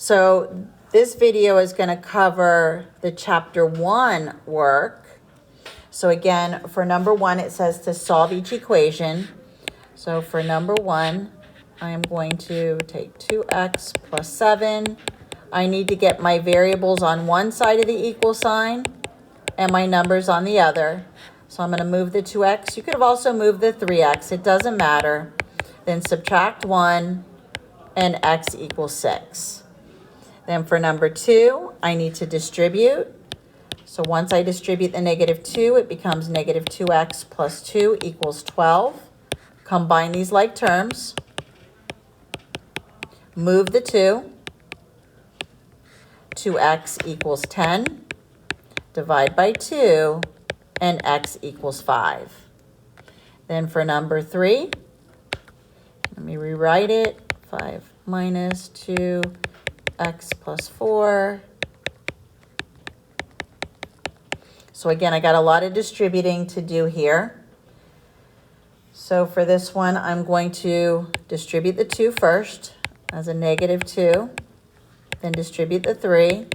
So this video is going to cover the chapter 1 work. So again, for number 1, it says to solve each equation. So for number 1, I am going to take 2x plus 7. I need to get my variables on one side of the equal sign and my numbers on the other. So I'm going to move the 2x. You could have also moved the 3x. It doesn't matter. Then subtract 1 and x equals 6. Then for number 2, I need to distribute. So once I distribute the negative 2, it becomes negative 2x plus 2 equals 12. Combine these like terms. Move the 2. 2x equals 10. Divide by 2, and x equals 5. Then for number 3, let me rewrite it. 5 minus 2. X plus 4. So again, I got a lot of distributing to do here. So for this one, I'm going to distribute the 2 first as a negative 2, then distribute the 3.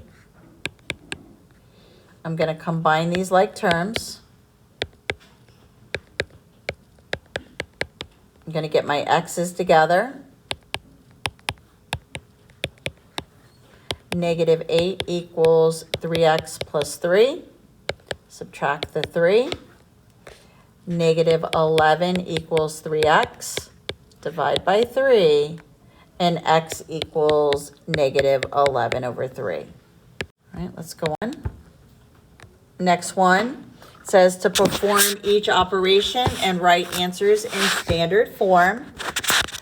I'm going to combine these like terms. I'm going to get my x's together. Negative 8 equals 3x plus 3. Subtract the 3. Negative 11 equals 3x. Divide by 3. And x equals negative 11 over 3. All right, let's go on. Next one says to perform each operation and write answers in standard form.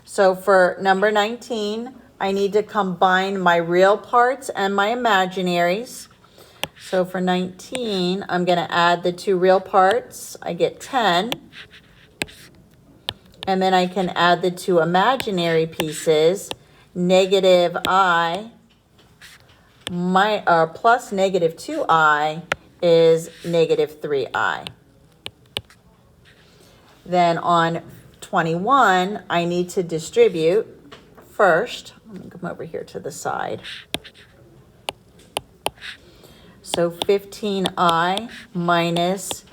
So for number 19, I need to combine my real parts and my imaginaries. So for 19, I'm going to add the 2 real parts. I get 10. And then I can add the 2 imaginary pieces. Negative I plus negative 2I is negative 3I. Then on 21, I need to distribute first. Let me come over here to the side. So 15I minus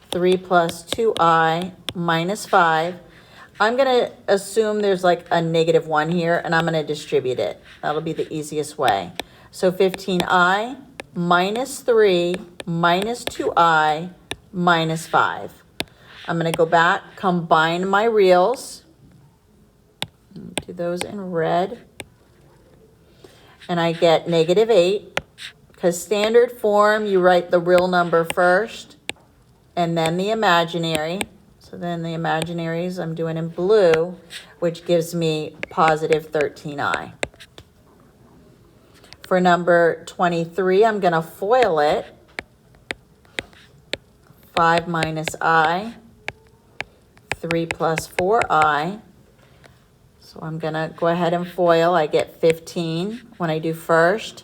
3 plus 2I minus 5. I'm going to assume there's like a negative 1 here, and I'm going to distribute it. That'll be the easiest way. So 15I minus 3 minus 2I minus 5. I'm going to go back, combine my reals. Do those in red. And I get negative 8. Because standard form, you write the real number first and then the imaginary. So then the imaginaries I'm doing in blue, which gives me positive 13I. For number 23, I'm going to FOIL it. 5 minus I, 3 plus 4I. So I'm going to go ahead and FOIL. I get 15 when I do first.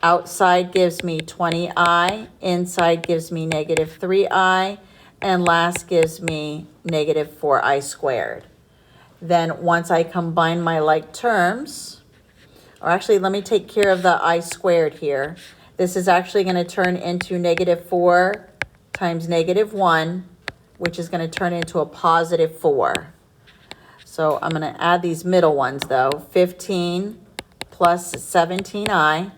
Outside gives me 20I. Inside gives me negative 3I. And last gives me negative 4I squared. Then once I combine my like terms, or actually let me take care of the I squared here. This is actually going to turn into negative 4 times negative 1, which is going to turn into a positive 4. So I'm going to add these middle ones though. 15 plus 17I.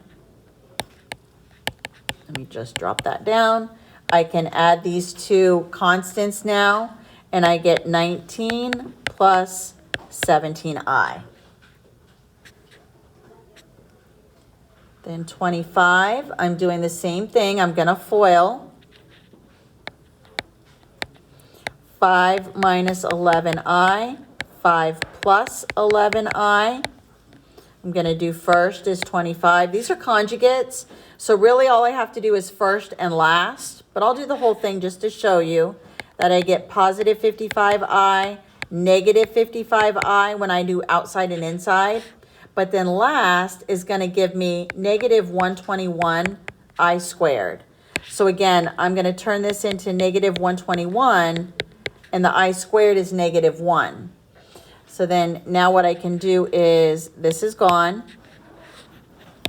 Let me just drop that down. I can add these 2 constants now, and I get 19 plus 17I. Then 25, I'm doing the same thing. I'm going to FOIL. 5 minus 11I. 5 plus 11I. I'm going to do first is 25. These are conjugates, so really all I have to do is first and last, but I'll do the whole thing just to show you that I get positive 55I, negative 55I when I do outside and inside, but then last is going to give me negative 121I squared. So again, I'm going to turn this into negative 121, and the I squared is negative 1. So then now what I can do is, this is gone.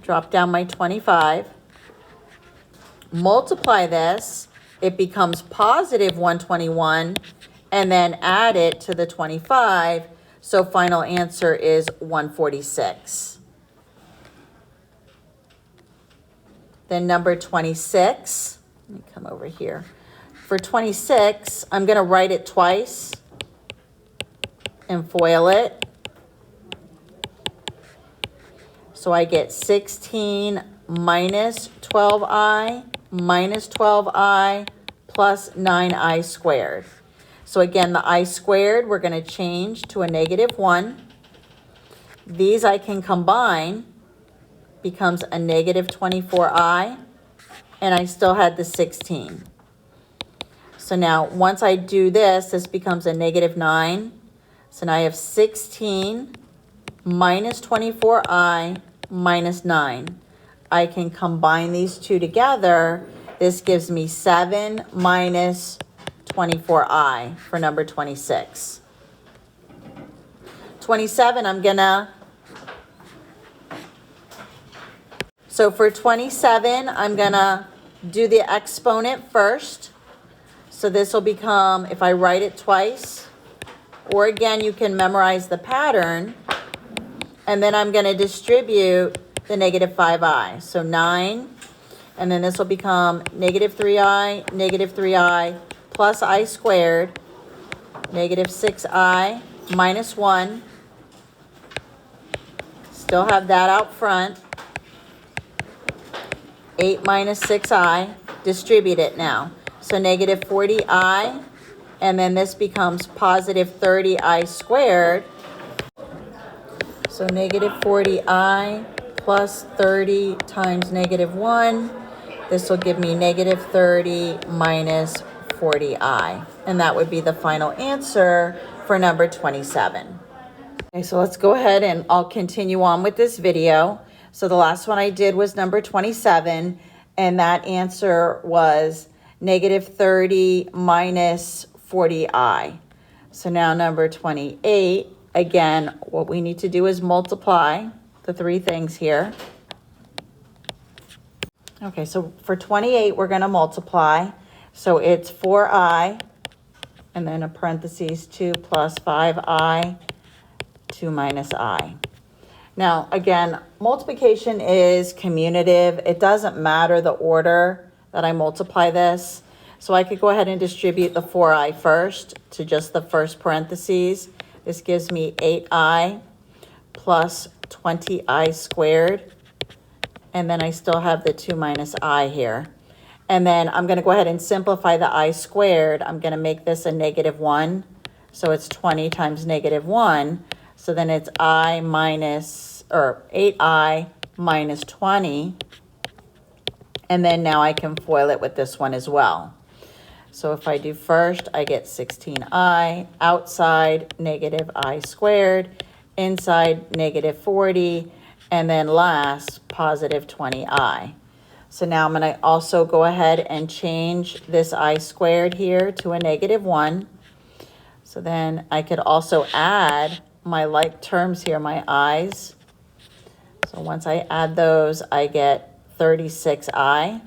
drop down my 25, multiply this, it becomes positive 121, and then add it to the 25, so final answer is 146. Then number 26, let me come over here. For 26, I'm going to write it twice and FOIL it. So I get 16 minus 12i minus 12i plus 9i squared. So again, the I squared, we're going to change to a -1. These I can combine, becomes a -24i, and I still had the 16. So now once I do this, this becomes a -9. So now I have 16 minus 24i minus 9. I can combine these two together. This gives me 7 minus 24i for number 26. 27, so for 27, I'm gonna do the exponent first. So this will become, if I write it twice, or again, you can memorize the pattern, and then I'm gonna distribute the -5i. So 9, and then this will become -3i plus I squared, -6i minus 1. Still have that out front. 8 minus 6i, distribute it now. So -40i, and then this becomes positive 30i squared. So -40i plus 30 times -1. This will give me -30 minus 40i. And that would be the final answer for number 27. Okay, so let's go ahead and I'll continue on with this video. So the last one I did was number 27, and that answer was -30 minus 40i. So now number 28, again, what we need to do is multiply the three things here. Okay, so for 28, we're going to multiply. So it's 4i, and then a parentheses 2 plus 5i, 2 minus I. Now, again, multiplication is commutative. It doesn't matter the order that I multiply this. So I could go ahead and distribute the 4i first to just the first parentheses. This gives me 8i plus 20i squared. And then I still have the 2 minus I here. And then I'm going to go ahead and simplify the I squared. I'm going to make this a -1. So it's 20 times -1. So then it's 8i minus 20. And then now I can FOIL it with this one as well. So if I do first, I get 16i, outside -I squared, inside -40, and then last positive 20i. So now I'm going to also go ahead and change this I squared here to a -1. So then I could also add my like terms here, my i's. So once I add those, I get 36i.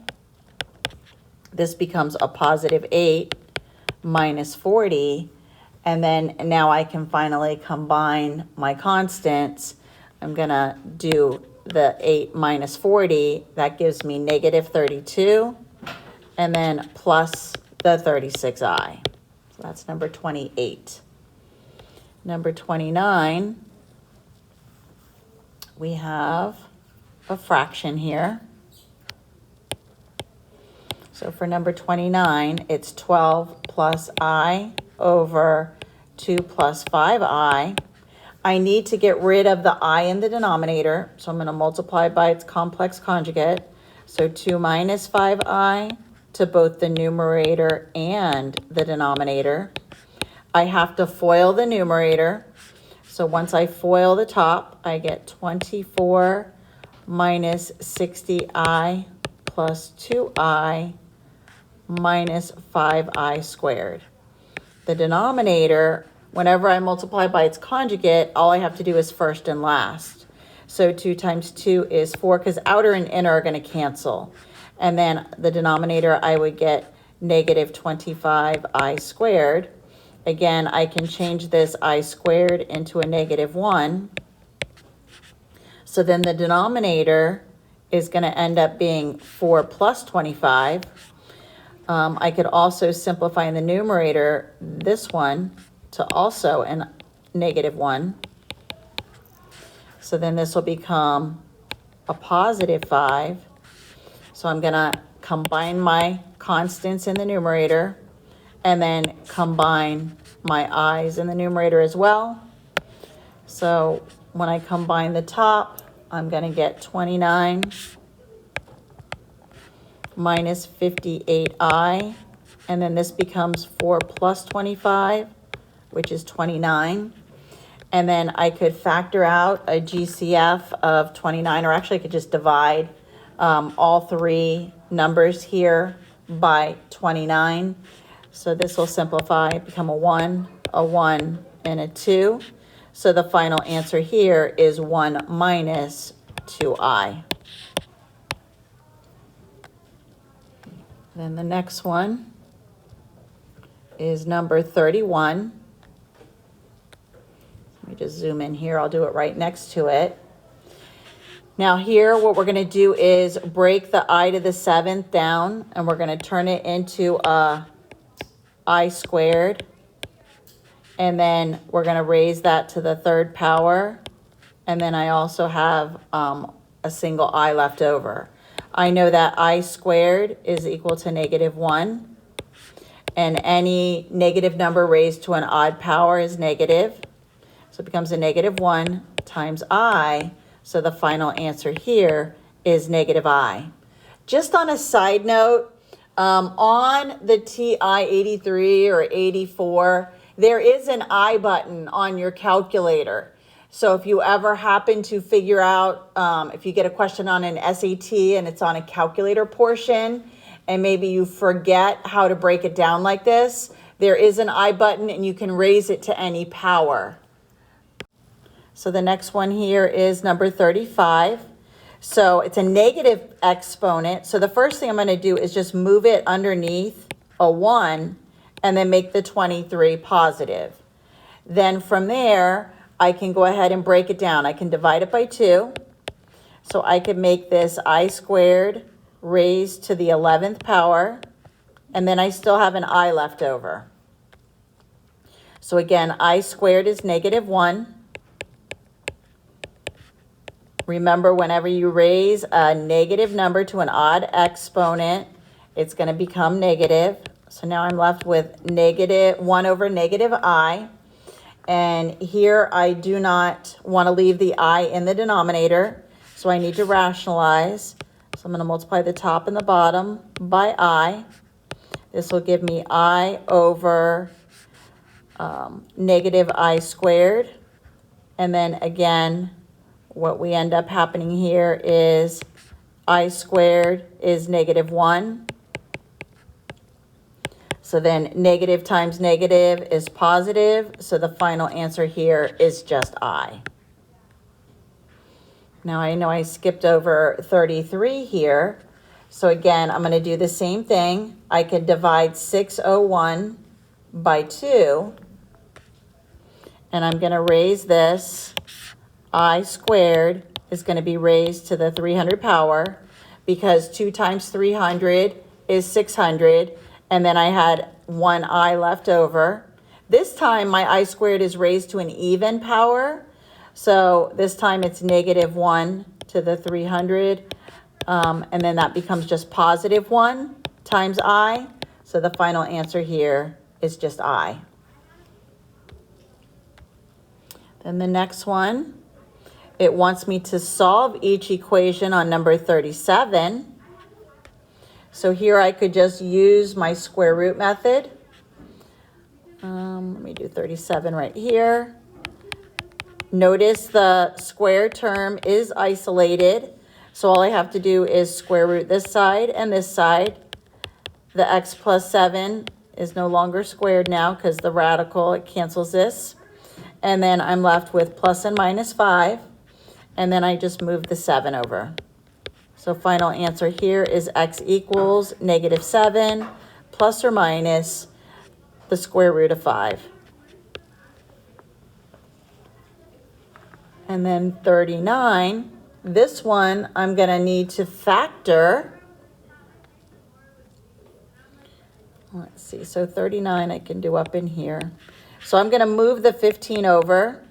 This becomes a positive 8 minus 40. And then now I can finally combine my constants. I'm going to do the 8 minus 40. That gives me -32. And then plus the 36i. So that's number 28. Number 29, we have a fraction here. So for number 29, it's 12 plus I over 2 plus 5i. I need to get rid of the I in the denominator, so I'm going to multiply by its complex conjugate. So 2 minus 5i to both the numerator and the denominator. I have to FOIL the numerator. So once I FOIL the top, I get 24 minus 60i plus 2i minus 5i squared. The denominator, whenever I multiply by its conjugate, all I have to do is first and last. So 2 times 2 is 4, because outer and inner are going to cancel. And then the denominator, I would get negative 25i squared. Again, I can change this I squared into a negative 1. So then the denominator is going to end up being 4 plus 25. I could also simplify in the numerator this one to also a negative 1. So then this will become a positive 5. So I'm going to combine my constants in the numerator and then combine my i's in the numerator as well. So when I combine the top, I'm going to get 29 minus 58i, and then this becomes 4 plus 25, which is 29. And then I could factor out a GCF of 29, or actually I could just divide all three numbers here by 29. So this will simplify, become a 1, and a 2. So the final answer here is 1 minus 2i. Then the next one is number 31. Let me just zoom in here. I'll do it right next to it. Now here, what we're going to do is break the I to the 7th down, and we're going to turn it into a I squared. And then we're going to raise that to the 3rd power. And then I also have a single I left over. I know that I squared is equal to negative 1. And any negative number raised to an odd power is negative. So it becomes a negative 1 times I. So the final answer here is negative I. Just on a side note, on the TI-83 or 84, there is an I button on your calculator. So if you ever happen to figure out, if you get a question on an SAT and it's on a calculator portion, and maybe you forget how to break it down like this, there is an I button and you can raise it to any power. So the next one here is number 35. So it's a negative exponent. So the first thing I'm going to do is just move it underneath a 1 and then make the 23 positive. Then from there, I can go ahead and break it down. I can divide it by 2. So I could make this I squared raised to the 11th power, and then I still have an I left over. So again, I squared is negative 1. Remember, whenever you raise a negative number to an odd exponent, it's going to become negative. So now I'm left with negative 1 over negative I. And here I do not want to leave the I in the denominator, so I need to rationalize. So I'm going to multiply the top and the bottom by I. This will give me I over negative I squared. And then again, what we end up happening here is I squared is negative 1. So then negative times negative is positive. So the final answer here is just I. Now I know I skipped over 33 here. So again, I'm going to do the same thing. I could divide 601 by 2. And I'm going to raise this. I squared is going to be raised to the 300 power, because 2 times 300 is 600. And then I had 1 I left over. This time my I squared is raised to an even power. So this time it's negative 1 to the 300. And then that becomes just positive 1 times I. So the final answer here is just I. Then the next one, it wants me to solve each equation on number 37. So here I could just use my square root method. Let me do 37 right here. Notice the square term is isolated. So all I have to do is square root this side and this side. The x plus 7 is no longer squared now because the radical, it cancels this. And then I'm left with plus and minus 5. and then I just move the 7 over. So final answer here is x equals -7 plus or minus the square root of 5. And then 39, this one I'm going to need to factor. Let's see, so 39 I can do up in here. So I'm going to move the 15 over.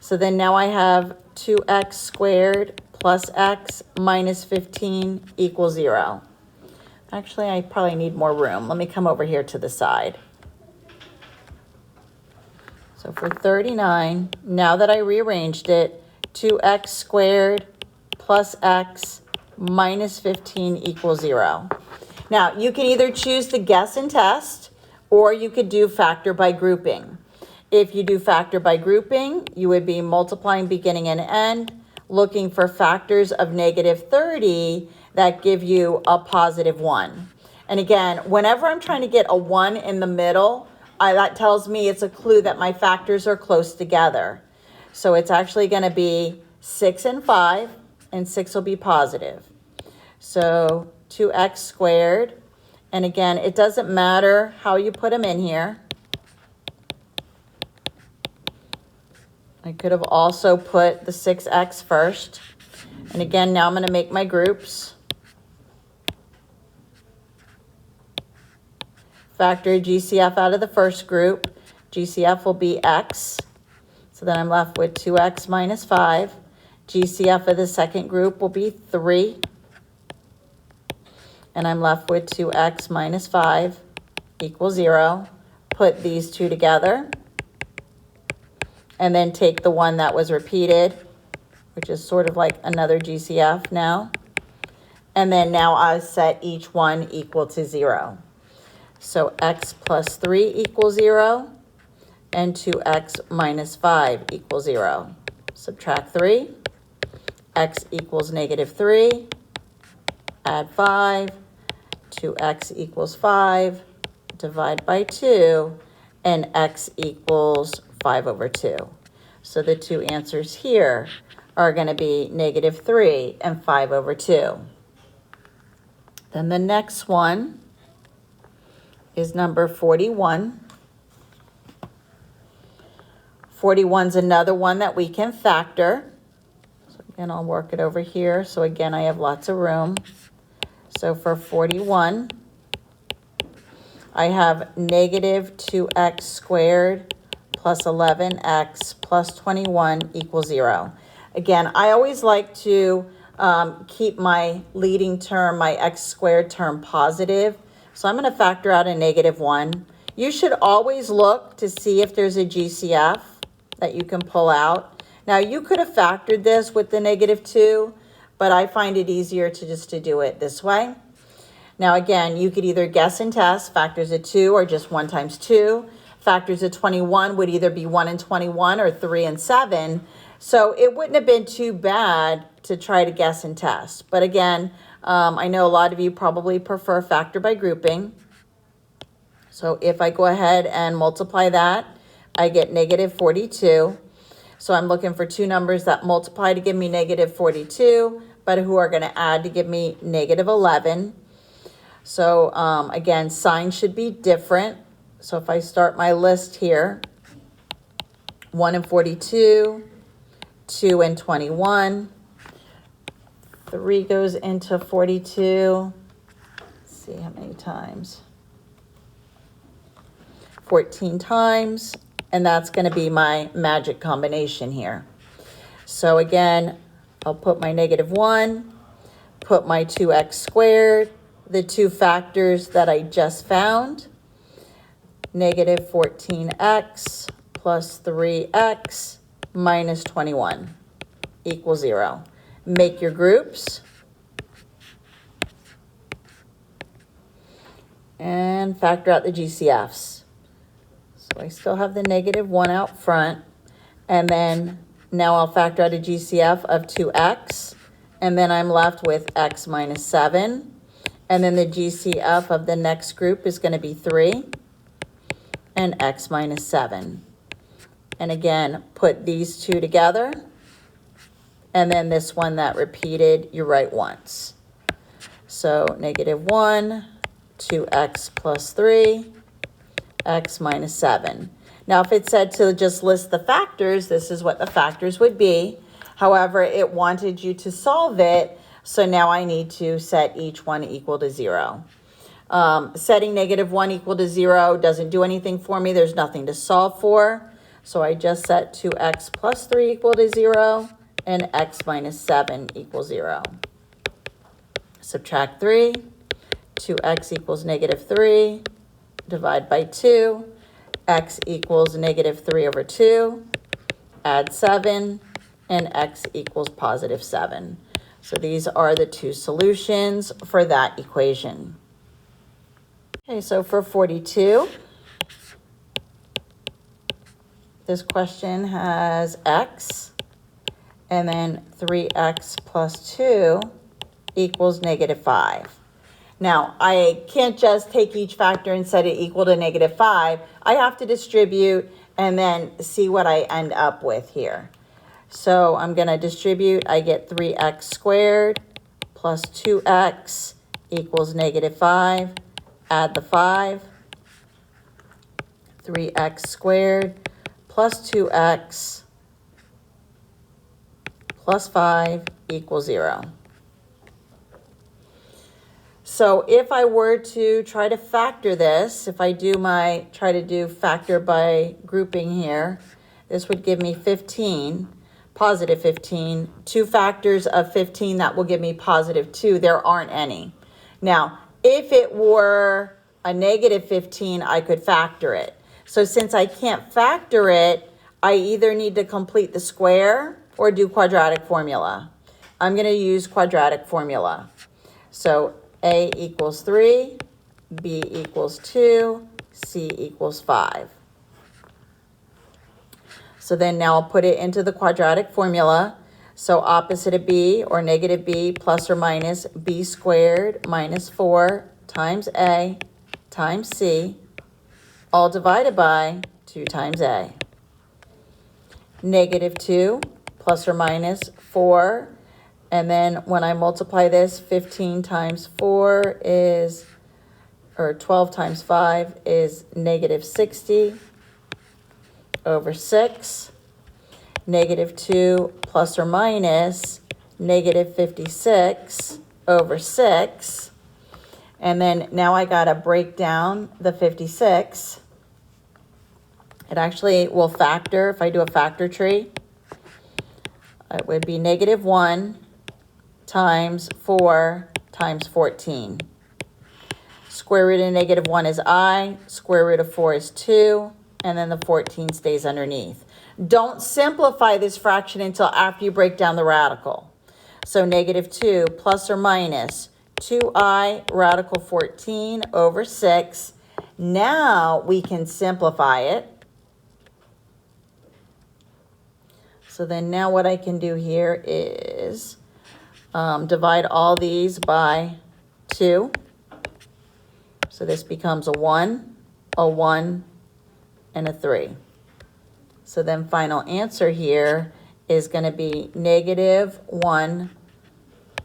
So then now I have 2x squared plus x minus 15 equals 0. Actually, I probably need more room. Let me come over here to the side. So for 39, now that I rearranged it, 2x squared plus x minus 15 equals 0. Now, you can either choose to guess and test, or you could do factor by grouping. If you do factor by grouping, you would be multiplying beginning and end, looking for factors of -30 that give you a +1. And again, whenever I'm trying to get a 1 in the middle, that tells me it's a clue that my factors are close together. So it's actually going to be 6 and 5, and 6 will be positive. So 2x squared, and again, it doesn't matter how you put them in here. I could have also put the 6x first. And again, now I'm going to make my groups. Factor GCF out of the first group. GCF will be x. So then I'm left with 2x minus 5. GCF of the second group will be 3. And I'm left with 2x minus 5 equals 0. Put these two together. And then take the one that was repeated, which is sort of like another GCF now. And then now I set each one equal to 0. So x plus 3 equals 0, and 2x minus 5 equals 0. Subtract 3, x equals -3, add 5, 2x equals 5, divide by 2, and x equals 5 over 2. So the two answers here are going to be -3 and 5 over 2. Then the next one is number 41. 41 is another one that we can factor. So again, I'll work it over here. So again, I have lots of room. So for 41, I have -2x squared plus 11x plus 21 equals 0. Again, I always like to keep my leading term, my x squared term, positive. So I'm going to factor out a -1. You should always look to see if there's a GCF that you can pull out. Now, you could have factored this with the -2, but I find it easier to do it this way. Now, again, you could either guess and test, factors of 2 or just 1 times 2. Factors of 21 would either be 1 and 21 or 3 and 7. So it wouldn't have been too bad to try to guess and test. But again, I know a lot of you probably prefer factor by grouping. So if I go ahead and multiply that, I get -42. So I'm looking for two numbers that multiply to give me -42, but who are going to add to give me -11. So again, signs should be different. So if I start my list here, 1 and 42, 2 and 21, 3 goes into 42. Let's see how many times. 14 times, and that's going to be my magic combination here. So again, I'll put my -1, put my 2x squared, the two factors that I just found, -14x plus 3x minus 21 equals 0. Make your groups. And factor out the GCFs. So I still have the -1 out front. And then now I'll factor out a GCF of 2x. And then I'm left with x minus 7. And then the GCF of the next group is going to be 3 and x minus 7. And again, put these two together and then this one that repeated, you write once. So -1, 2x plus 3, x minus 7. Now, if it said to just list the factors, this is what the factors would be. However, it wanted you to solve it, so now I need to set each one equal to 0. Setting -1 equal to 0 doesn't do anything for me. There's nothing to solve for. So I just set 2x plus 3 equal to 0 and x minus 7 equals 0. Subtract 3. 2x equals -3. Divide by 2. X equals -3 over 2. Add 7. And x equals positive 7. So these are the two solutions for that equation. Okay, so for 42, this question has x, and then 3x plus 2 equals -5. Now, I can't just take each factor and set it equal to -5. I have to distribute and then see what I end up with here. So I'm going to distribute. I get 3x squared plus 2x equals -5. Add the 5. 3x squared plus 2x plus 5 equals 0. So if I were to try to factor this, if I try to do factor by grouping here, this would give me 15, positive 15. Two factors of 15, that will give me positive 2. There aren't any. Now, if it were a -15, I could factor it. So since I can't factor it, I either need to complete the square or do quadratic formula. I'm going to use quadratic formula. So A equals 3, B equals 2, C equals 5. So then now I'll put it into the quadratic formula. So opposite of B, or -b, plus or minus b squared minus 4 times A times C, all divided by 2 times A. -2 plus or minus 4. And then when I multiply this, 15 times 4 is, or 12 times 5 is -60 over 6. -2 plus or minus -56 over 6. And then now I got to break down the 56. It actually will factor, if I do a factor tree, it would be -1 times 4 times 14. Square root of -1 is I, square root of 4 is 2, and then the 14 stays underneath. Don't simplify this fraction until after you break down the radical. So -2 plus or minus 2i radical 14 over 6. Now we can simplify it. So then now what I can do here is divide all these by 2. So this becomes a 1, and a 3. So then final answer here is going to be -1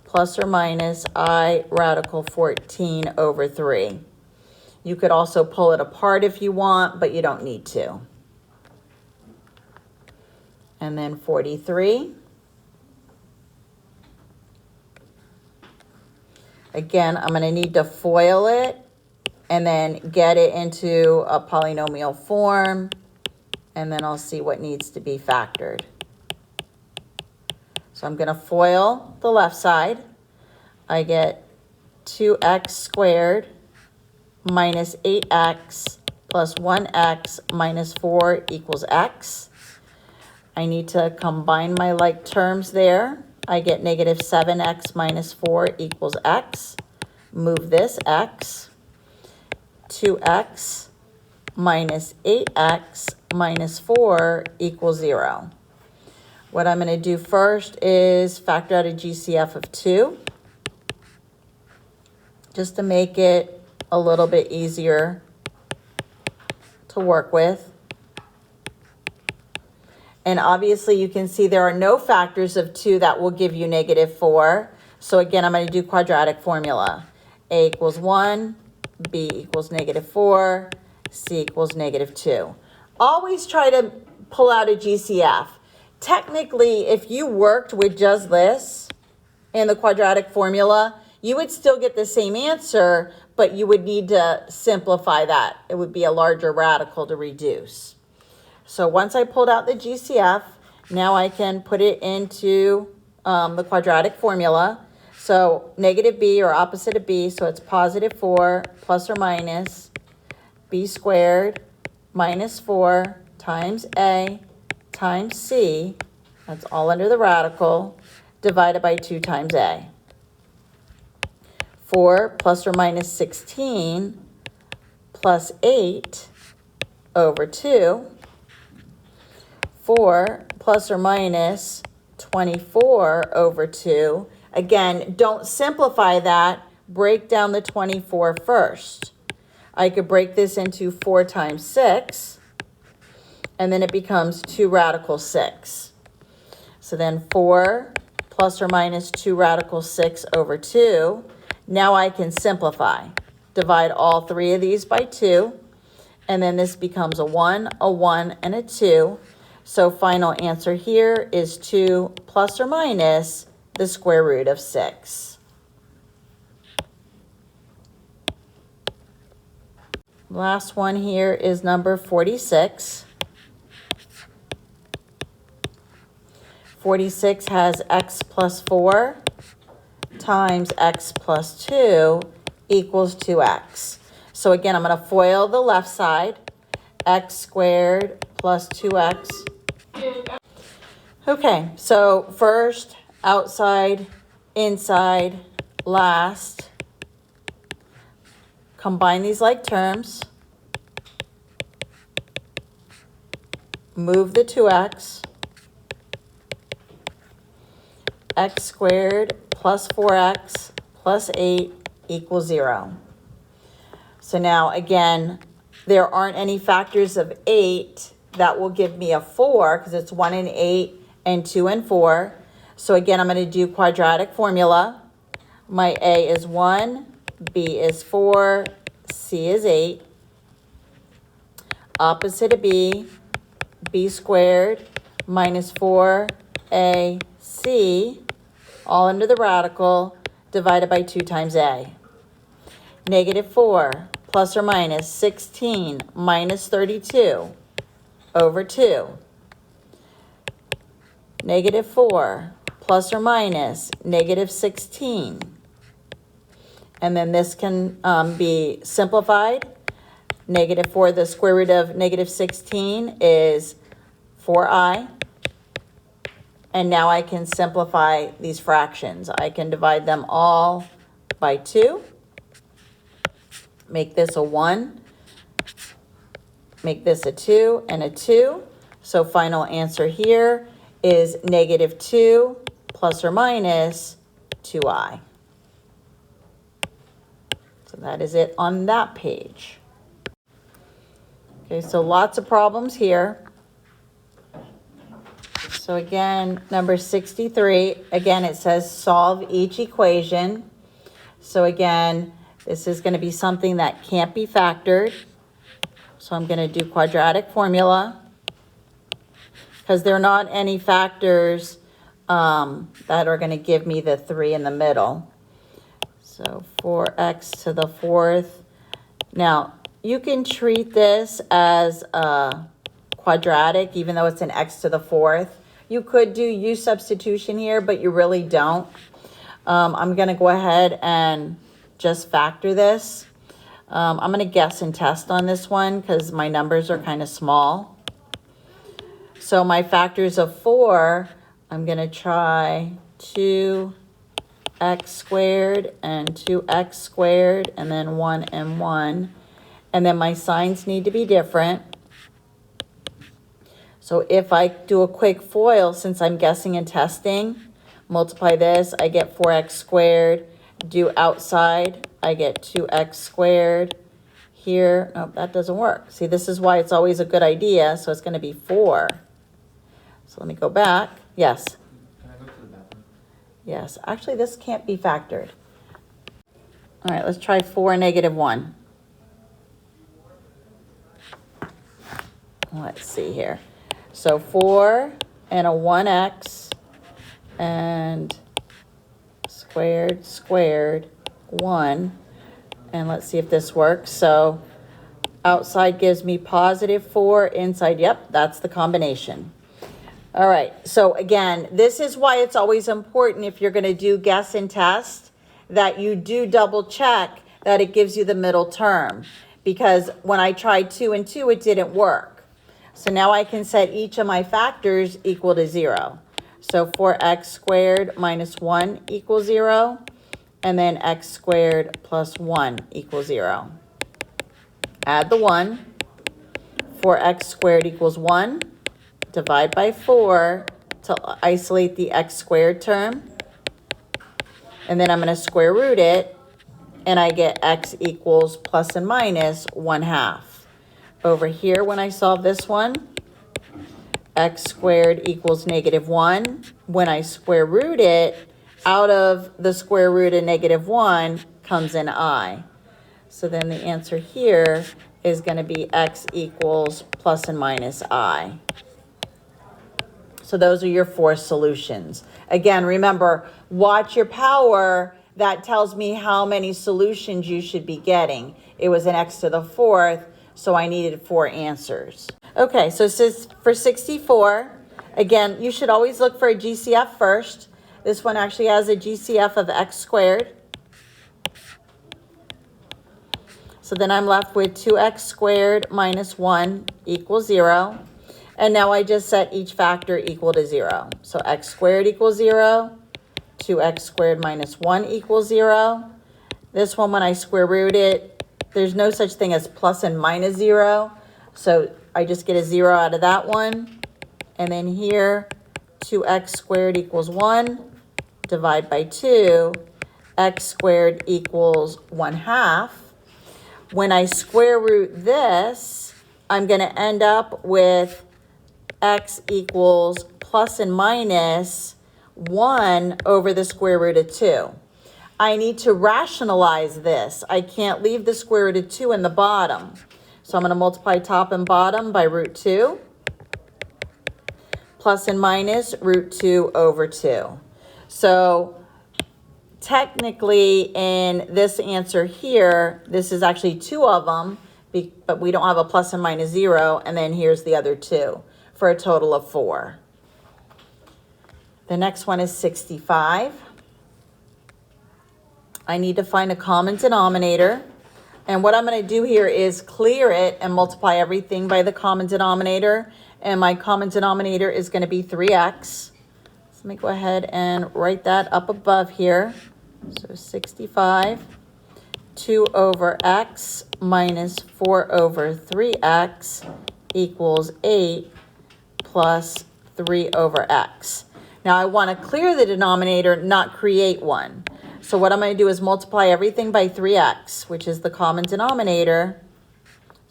plus or minus I radical 14 over 3. You could also pull it apart if you want, but you don't need to. And then 43. Again, I'm going to need to FOIL it and then get it into a polynomial form, and then I'll see what needs to be factored. So I'm going to FOIL the left side. I get 2x squared minus 8x plus 1x minus 4 equals x. I need to combine my like terms there. I get -7x minus 4 equals x. Move this x. 2x minus 8x minus 4 equals 0. What I'm going to do first is factor out a GCF of 2, just to make it a little bit easier to work with. And obviously you can see there are no factors of 2 that will give you -4. So again, I'm going to do quadratic formula. A equals 1, B equals -4, C equals -2. Always try to pull out a GCF. Technically, if you worked with just this in the quadratic formula, you would still get the same answer, but you would need to simplify that. It would be a larger radical to reduce. So once I pulled out the GCF, now I can put it into the quadratic formula. So negative b, or opposite of b, so it's +4 plus or minus b squared minus 4 times a times c, that's all under the radical, divided by 2 times a. 4 plus or minus 16 plus 8 over 2. 4 plus or minus 24 over 2. Again, don't simplify that. Break down the 24 first. I could break this into 4 times 6, and then it becomes 2 radical 6. So then 4 plus or minus 2 radical 6 over 2. Now I can simplify. Divide all 3 of these by 2, and then this becomes a 1, and a 2. So final answer here is 2 plus or minus the square root of 6. Last one here is number 46. 46 has x plus 4 times x plus 2 equals 2x. So again, I'm going to FOIL the left side. X squared plus 2x. Okay, so first, outside, inside, last. Combine these like terms. Move the 2x. X squared plus 4x plus 8 equals 0. So now again, there aren't any factors of 8 that will give me a 4 because it's 1 and 8 and 2 and 4. So again, I'm going to do quadratic formula. My A is 1, B is 4, C is 8. Opposite of B, B squared minus 4AC, all under the radical, divided by 2 times A. -4 plus or minus 16 minus 32 over 2. -4 plus or minus -16. And then this can be simplified. -4, the square root of -16 is 4i. And now I can simplify these fractions. I can divide them all by 2. Make this a 1. Make this a 2 and a 2. So final answer here is -2 plus or minus 2i. So that is it on that page. Okay, so lots of problems here. So again, number 63, again, it says solve each equation. So again, this is going to be something that can't be factored. So I'm going to do quadratic formula because there are not any factors that are going to give me the 3 in the middle. So 4x to the 4th. Now, you can treat this as a quadratic, even though it's an x to the 4th. You could do u substitution here, but you really don't. I'm going to go ahead and just factor this. I'm going to guess and test on this one because my numbers are kind of small. So my factors of 4, I'm going to try 2x squared and 2x squared, and then 1 and 1. And then my signs need to be different. So if I do a quick FOIL, since I'm guessing and testing, multiply this, I get 4x squared. Do outside, I get 2x squared. Here, nope, that doesn't work. See, this is why it's always a good idea. So it's going to be 4. So let me go back. Yes. Can I go to the bathroom? Yes. Actually, this can't be factored. All right, let's try 4 and -1. Let's see here. So 4 and a 1x and squared, 1. And let's see if this works. So outside gives me +4, inside, yep, that's the combination. All right, so again, this is why it's always important if you're going to do guess and test that you do double check that it gives you the middle term. Because when I tried 2 and 2, it didn't work. So now I can set each of my factors equal to 0. So 4x squared minus 1 equals 0. And then x squared plus 1 equals 0. Add the 1. 4x squared equals 1. Divide by 4 to isolate the x squared term. And then I'm going to square root it. And I get x equals plus and minus 1/2. Over here, when I solve this one, x squared equals -1. When I square root it, out of the square root of -1 comes an I. So then the answer here is going to be x equals plus and minus I. So those are your 4 solutions. Again, remember, watch your power. That tells me how many solutions you should be getting. It was an x to the 4th, so I needed 4 answers. Okay, so for 64, again, you should always look for a GCF first. This one actually has a GCF of x squared. So then I'm left with 2x squared minus 1 equals 0. And now I just set each factor equal to 0. So x squared equals 0. 2x squared minus 1 equals 0. This one, when I square root it, there's no such thing as plus and minus 0. So I just get a 0 out of that one. And then here, 2x squared equals 1. Divide by 2. X squared equals 1/2. When I square root this, I'm going to end up with x equals plus and minus 1 over the square root of 2. I need to rationalize this. I can't leave the square root of 2 in the bottom. So I'm going to multiply top and bottom by root 2. Plus and minus root 2 over 2. So technically in this answer here, this is actually 2 of them, but we don't have a plus and minus 0. And then here's the other 2 for a total of 4. The next one is 65. I need to find a common denominator. And what I'm going to do here is clear it and multiply everything by the common denominator. And my common denominator is going to be 3x. So let me go ahead and write that up above here. So 65, 2 over x minus 4 over 3x equals 8 plus 3 over x. Now I want to clear the denominator, not create one. So what I'm going to do is multiply everything by 3x, which is the common denominator.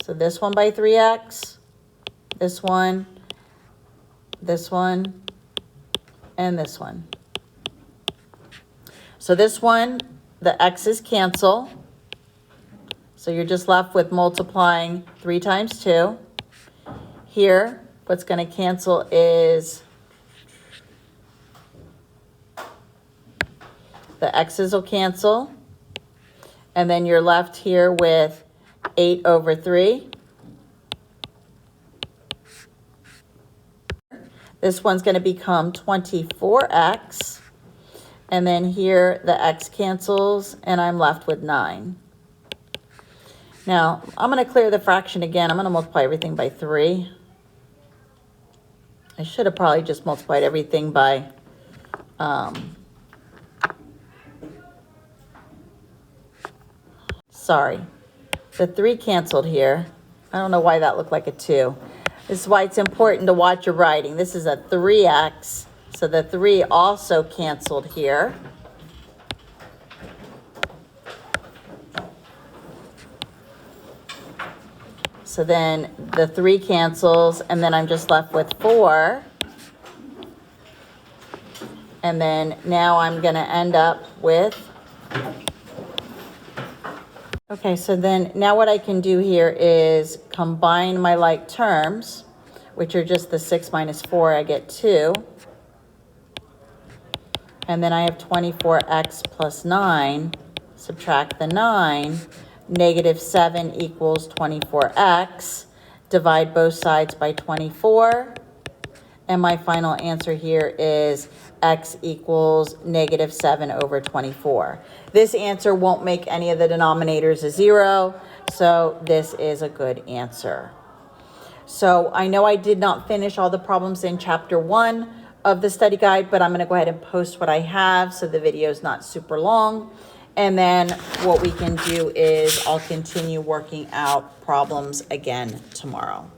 So this one by 3x, this one, and this one. So this one, the x's cancel. So you're just left with multiplying 3 times 2. Here, what's going to cancel is the x's will cancel. And then you're left here with 8 over 3. This one's going to become 24x. And then here the x cancels, and I'm left with 9. Now, I'm going to clear the fraction again. I'm going to multiply everything by 3. I should have probably just multiplied everything by sorry, the 3 canceled here. I don't know why that looked like a 2. This is why it's important to watch your writing. This is a 3x, so the 3 also canceled here. So then the 3 cancels, and then I'm just left with 4. And then now I'm going to end up with, okay, so then now what I can do here is combine my like terms, which are just the 6 minus 4, I get 2. And then I have 24x plus 9, subtract the 9, negative 7 equals 24x, divide both sides by 24, and my final answer here is x equals negative 7 over 24. This answer won't make any of the denominators a 0, so this is a good answer. So I know I did not finish all the problems in chapter 1 of the study guide, but I'm going to go ahead and post what I have so the video is not super long. And then what we can do is I'll continue working out problems again tomorrow.